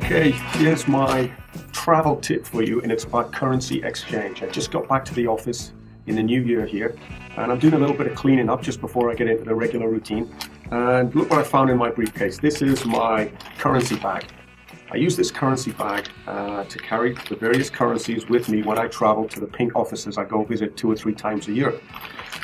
Okay, here's my travel tip for you, and it's about currency exchange. I just got back to the office in the new year here, and I'm doing a little bit of cleaning up just before I get into the regular routine. And look what I found in my briefcase. This is my currency bag. I use this currency bag to carry the various currencies with me when I travel to the pink offices I go visit 2 or 3 times a year.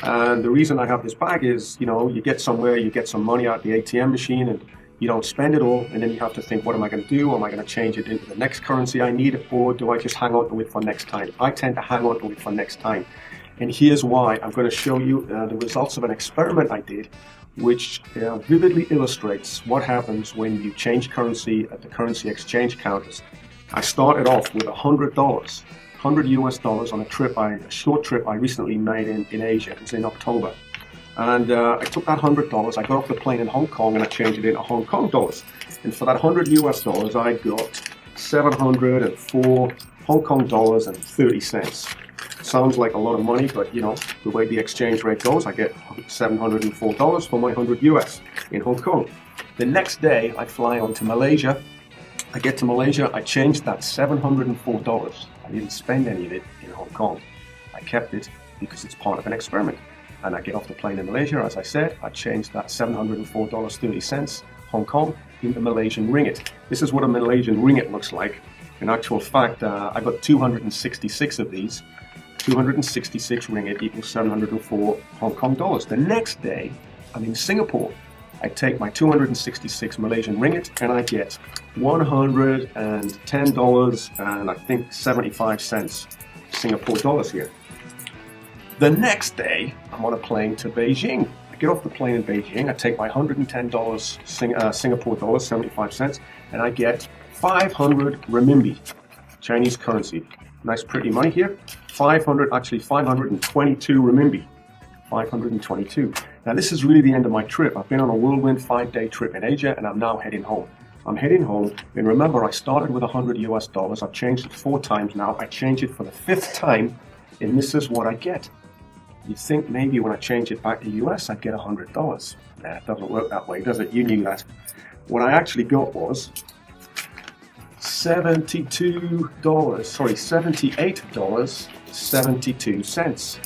And the reason I have this bag is, you get somewhere, you get some money out of the ATM machine, and you don't spend it all, and then you have to think, what am I going to do? Am I going to change it into the next currency I need, or do I just hang on to it for next time? I tend to hang on to it for next time. And here's why. I'm going to show you the results of an experiment I did, which vividly illustrates what happens when you change currency at the currency exchange counters. I started off with $100, $100 US on a short trip I recently made in Asia. It was in October. And I took that $100, I got off the plane in Hong Kong, and I changed it into Hong Kong dollars. And for that $100 US, I got 704 Hong Kong dollars and 30 cents. Sounds like a lot of money, but the way the exchange rate goes, I get $704 for my 100 US in Hong Kong. The next day, I fly on to Malaysia. I get to Malaysia, I changed that $704. I didn't spend any of it in Hong Kong. I kept it because it's part of an experiment. And I get off the plane in Malaysia, as I said, I changed that $704.30 Hong Kong into Malaysian ringgit. This is what a Malaysian ringgit looks like. In actual fact, I got 266 of these. 266 ringgit equals 704 Hong Kong dollars. The next day, I'm in Singapore. I take my 266 Malaysian ringgit and I get $110 and I think 75 cents Singapore dollars here. The next day, I'm on a plane to Beijing. I get off the plane in Beijing, I take my $110 Singapore dollars, 75 cents, and I get 500 renminbi, Chinese currency. Nice pretty money here. 522 renminbi. 522. Now this is really the end of my trip. I've been on a whirlwind 5-day trip in Asia, and I'm now heading home. I'm heading home, and remember I started with $100 US. I've changed it 4 times now. I changed it for the 5th time, and this is what I get. You'd think maybe when I change it back to US, I'd get $100. Nah, it doesn't work that way, does it? You knew that. What I actually got was $78.72.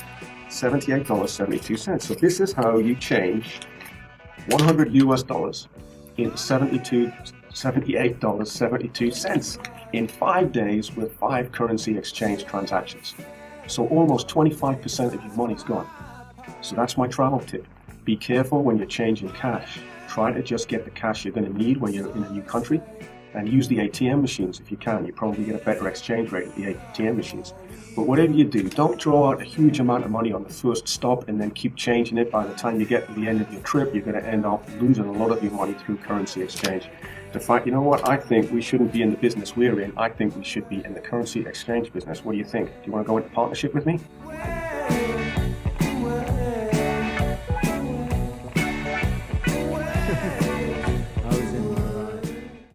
$78.72. So this is how you change $100 US into $78.72 in 5 days with 5 currency exchange transactions. So almost 25% of your money's gone. So that's my travel tip. Be careful when you're changing cash. Try to just get the cash you're going to need when you're in a new country, and use the ATM machines if you can. You probably get a better exchange rate at the ATM machines. But whatever you do, don't draw out a huge amount of money on the first stop and then keep changing it. By the time you get to the end of your trip, you're going to end up losing a lot of your money through currency exchange. In fact, you know what? I think we shouldn't be in the business we're in. I think we should be in the currency exchange business. What do you think? Do you want to go into partnership with me?